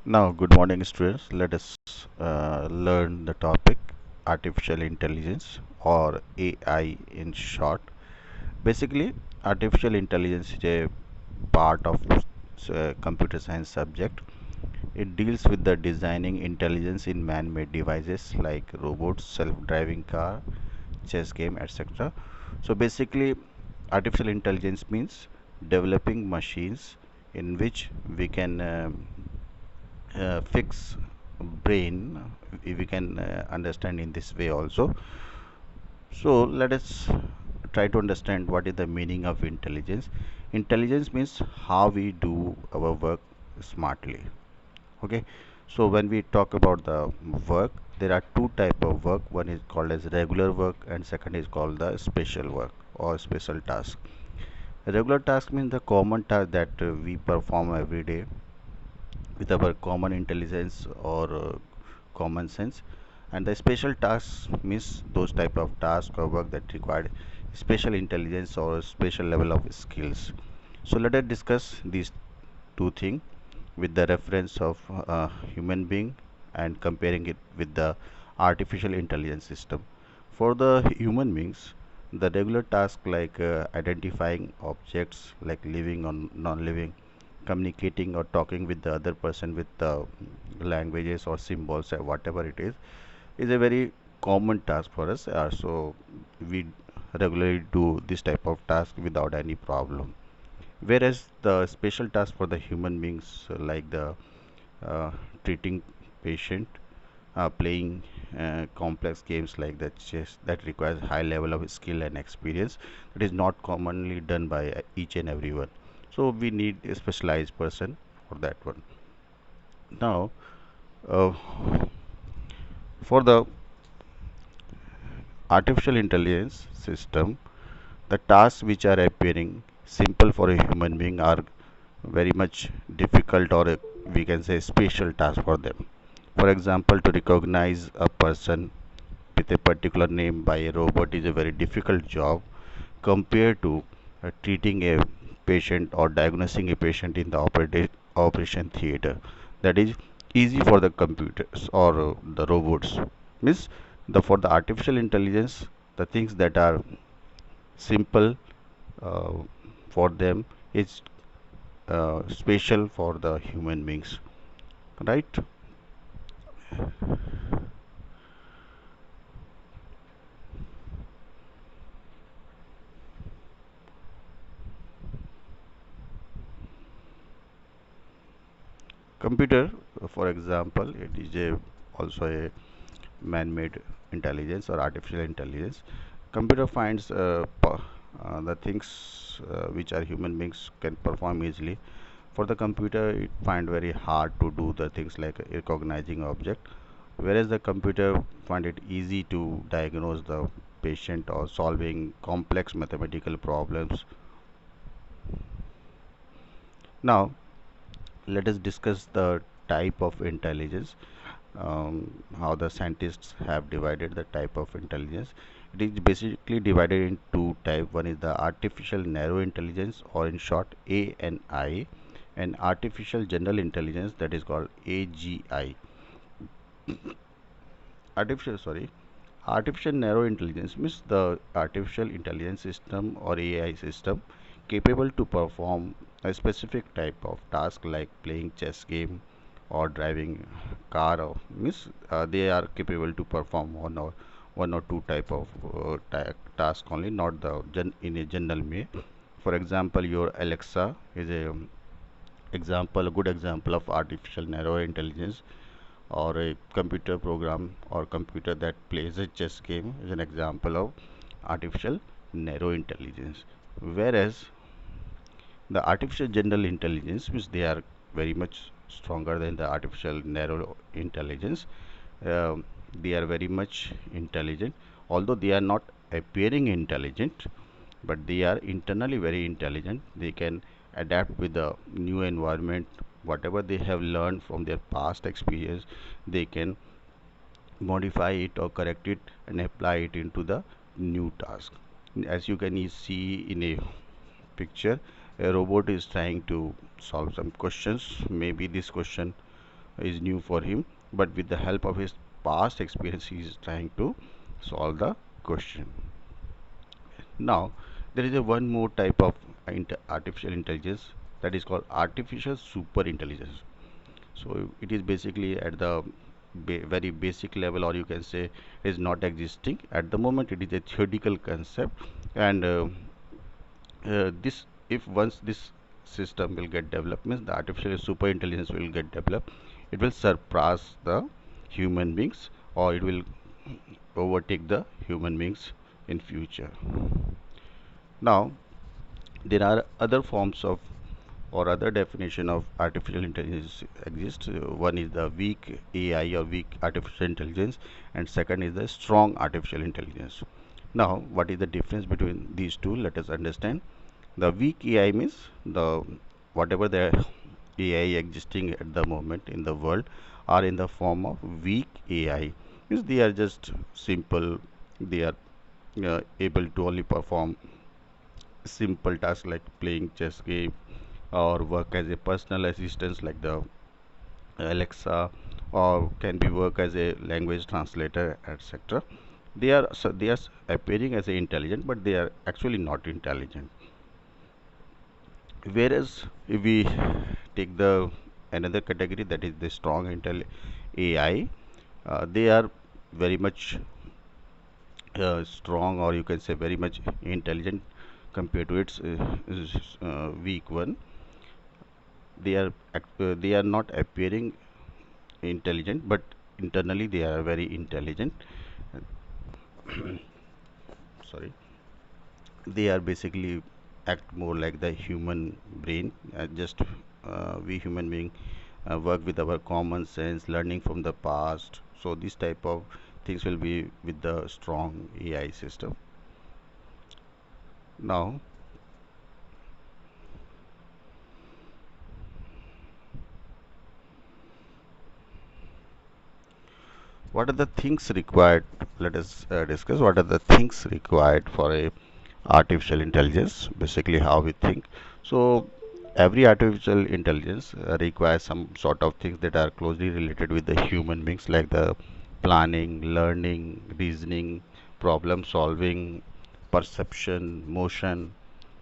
Now, good morning, students. Let us learn the topic artificial intelligence or AI in short. Basically, artificial intelligence is a part of computer science subject. It deals with the designing intelligence in man-made devices like robots, self-driving car, chess game, etc. So basically, artificial intelligence means developing machines in which we can fix brain. We can understand in this way also. So let us try to understand what is the meaning of intelligence. Intelligence means how we do our work smartly. Okay, so when we talk about the work, there are two type of work. One is called as regular work and second is called the special work or special task. Regular task means the common task that we perform every day with our common intelligence or common sense, and the special tasks means those type of tasks or work that required special intelligence or special level of skills. So let us discuss these two things with the reference of human being and comparing it with the artificial intelligence system. For the human beings, the regular task like identifying objects like living or non-living, communicating or talking with the other person with languages or symbols or whatever it is a very common task for us. So we regularly do this type of task without any problem. Whereas the special task for the human beings, like the uh, treating patient, playing complex games like the chess that requires high level of skill and experience, that is not commonly done by each and everyone. So we need a specialized person for that one. Now, uh, for the artificial intelligence system, the tasks which are appearing simple for a human being are very much difficult, or we can say special task for them. For example, to recognize a person with a particular name by a robot is a very difficult job compared to treating a patient or diagnosing a patient in the operation theater. That is easy for the computers or the robots. Means the for the artificial intelligence, the things that are simple uh, for them is special for the human beings, right? Computer, for example, it is a also a man-made intelligence or artificial intelligence. Computer finds the things which are human beings can perform easily. For the computer, it find very hard to do the things like recognizing object, whereas the computer find it easy to diagnose the patient or solving complex mathematical problems. Now, let us discuss the type of intelligence, how the scientists have divided the type of intelligence. It is basically divided in two types. One is the artificial narrow intelligence, or in short ANI, and artificial general intelligence, that is called AGI. Artificial narrow intelligence means the artificial intelligence system or AI system capable to perform a specific type of task like playing chess game or driving car, or means they are capable to perform one or two type of task only, not the in a general way. For example, your Alexa is a good example of artificial narrow intelligence, or a computer program or computer that plays a chess game is an example of artificial narrow intelligence. Whereas the artificial general intelligence, which they are very much stronger than the artificial narrow intelligence. They are very much intelligent, although they are not appearing intelligent, but they are internally very intelligent. They can adapt with the new environment. Whatever they have learned from their past experience, they can modify it or correct it and apply it into the new task. As you can see in a picture, a robot is trying to solve some questions. Maybe this question is new for him, but with the help of his past experience he is trying to solve the question. Now there is a one more type of artificial intelligence, that is called artificial super intelligence. So it is basically at the very basic level, or you can say is not existing at the moment. It is a theoretical concept, and this if once this system will get developed, means the artificial super intelligence will get developed, it will surpass the human beings, or it will overtake the human beings in future. Now there are other forms of or other definition of artificial intelligence exists. One is the weak AI or weak artificial intelligence, and second is the strong artificial intelligence. Now what is the difference between these two? Let us understand. The weak AI means the whatever the AI existing at the moment in the world are in the form of weak AI, means they are just simple, they are able to only perform simple tasks like playing chess game, or work as a personal assistant like the Alexa, or can be work as a language translator, etc. They are appearing as a intelligent, but they are actually not intelligent. Whereas if we take the another category, that is the strong intel AI, they are very much strong, or you can say very much intelligent compared to its weak one. They are not appearing intelligent, but internally they are very intelligent. Sorry, they are basically act more like the human brain. Just we human being work with our common sense, learning from the past. So this type of things will be with the strong AI system. Now what are the things required? Let us discuss what are the things required for a artificial intelligence, basically how we think. So every artificial intelligence requires some sort of things that are closely related with the human beings, like the planning, learning, reasoning, problem solving, perception, motion,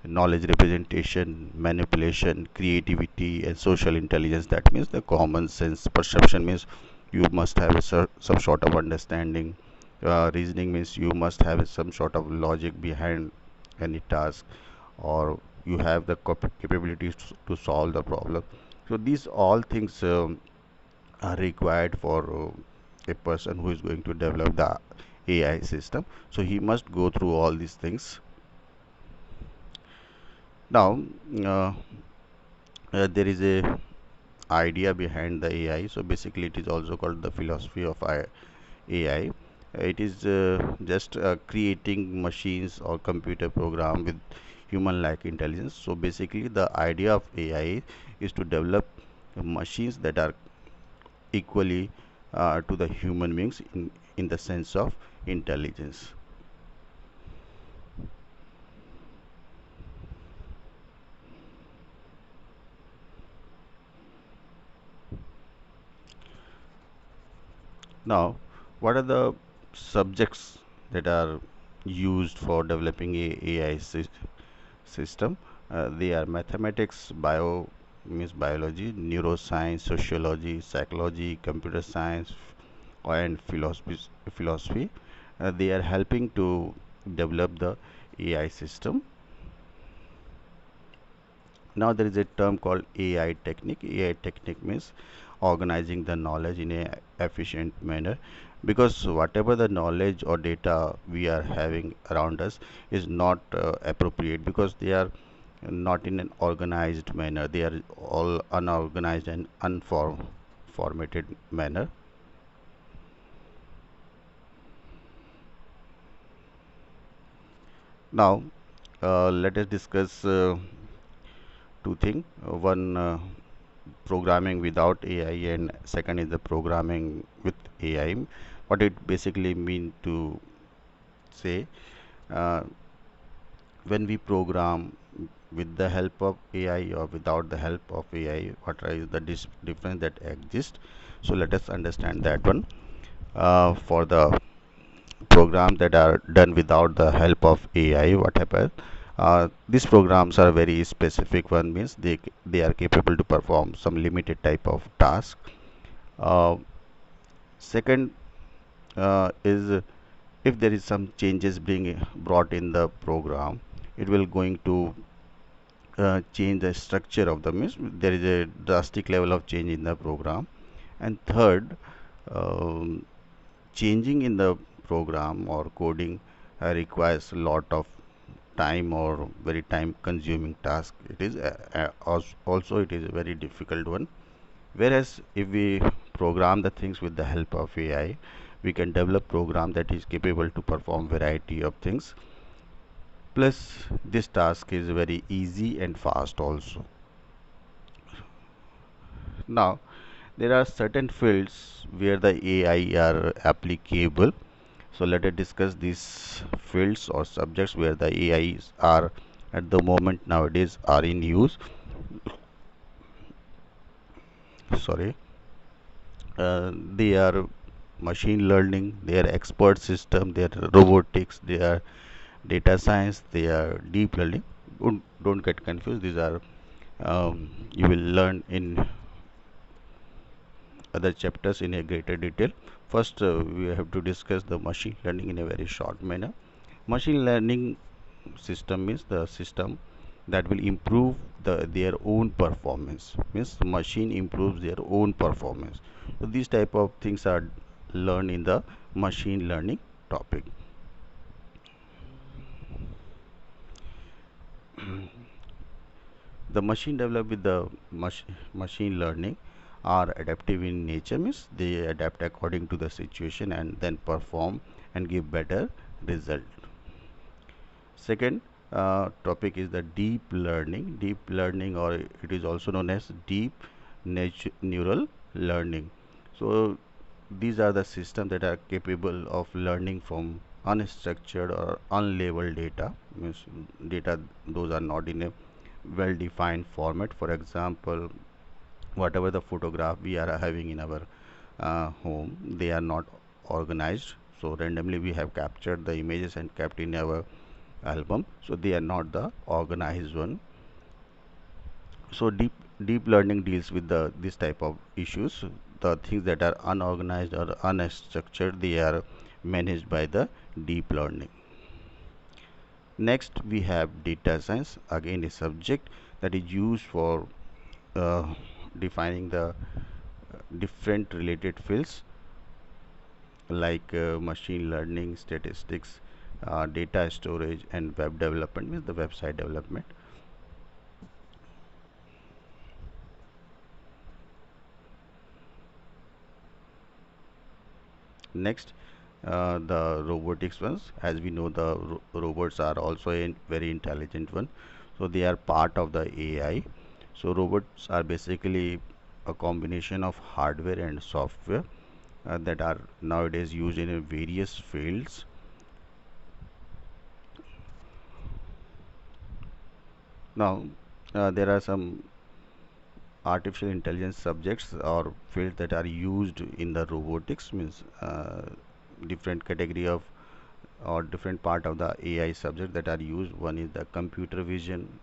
knowledge representation, manipulation, creativity, and social intelligence. That means the common sense. Perception means you must have a some sort of understanding. Reasoning means you must have some sort of logic behind any task, or you have the capabilities to solve the problem. So these all things are required for a person who is going to develop the AI system. So he must go through all these things. Now there is a idea behind the AI. So basically it is also called the philosophy of AI. It is just creating machines or computer program with human like intelligence. So basically the idea of AI is to develop machines that are equally to the human beings in the sense of intelligence. Now what are the subjects that are used for developing a AI system? They are mathematics, bio means biology, neuroscience, sociology, psychology, computer science, and philosophy. They are helping to develop the AI system. Now there is a term called AI technique. AI technique means organizing the knowledge in a efficient manner, because whatever the knowledge or data we are having around us is not appropriate, because they are not in an organized manner. They are all unorganized and unformatted manner. Now let us discuss two things. One, programming without AI, and second is the programming with AI. What it basically mean to say, uh, when we program, with the help of AI or without the help of AI, what is the difference that exists. So let us understand that one. For the programs that are done without the help of AI, what happens? These programs are very specific one, means they are capable to perform some limited type of task. uh, Second is if there is some changes being brought in the program, it will going to change the structure of the, means there is a drastic level of change in the program. And third, um, changing in the program or coding requires a lot of time or very time consuming task. It is also it is a very difficult one. Whereas if we program the things with the help of AI, we can develop program that is capable to perform variety of things. Plus, this task is very easy and fast also. Now, there are certain fields where the AI are applicable. So let us discuss these fields or subjects where the AIs are at the moment nowadays are in use. Sorry, they are machine learning, they are expert system, they are robotics, they are data science, they are deep learning. Don't get confused. These are you will learn in other chapters in a greater detail. First, we have to discuss the machine learning in a very short manner. Machine learning system means the system that will improve their own performance, means the machine improves their own performance. So these type of things are learned in the machine learning topic. The machine developed with the machine learning are adaptive in nature, means they adapt according to the situation and then perform and give better result. Second topic is the deep learning. Deep learning, or it is also known as deep neural learning. So these are the systems that are capable of learning from unstructured or unlabeled data, means data those are not in a well defined format. For example, whatever the photograph we are having in our home, they are not organized. So randomly we have captured the images and kept in our album, so they are not the organized one. So deep learning deals with the this type of issues. The things that are unorganized or unstructured, they are managed by the deep learning. Next we have data science, again a subject that is used for defining the different related fields like machine learning, statistics, data storage, and web development, means the website development. Next, the robotics ones. As we know, the robots are also a very intelligent one, so they are part of the AI. So robots are basically a combination of hardware and software that are nowadays used in various fields. Now, there are some artificial intelligence subjects or fields that are used in the robotics, means different category of or different part of the AI subject that are used. One is the computer vision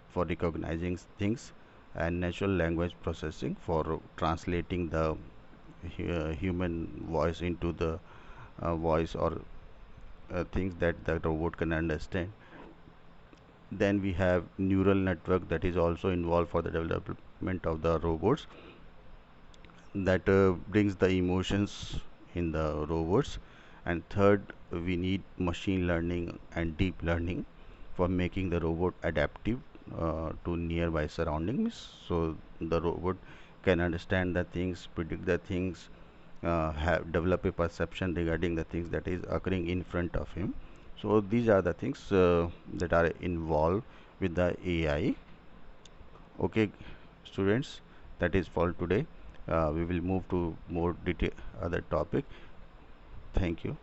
for recognizing things, and natural language processing for translating the human voice into the voice or things that the robot can understand. Then we have neural network that is also involved for the development of the robots, that brings the emotions in the robots. And third, we need machine learning and deep learning for making the robot adaptive to nearby surroundings, so the robot can understand the things, predict the things, have develop a perception regarding the things that is occurring in front of him. So these are the things that are involved with the AI. Okay, students, that is for today. We will move to more detail other topic. Thank you.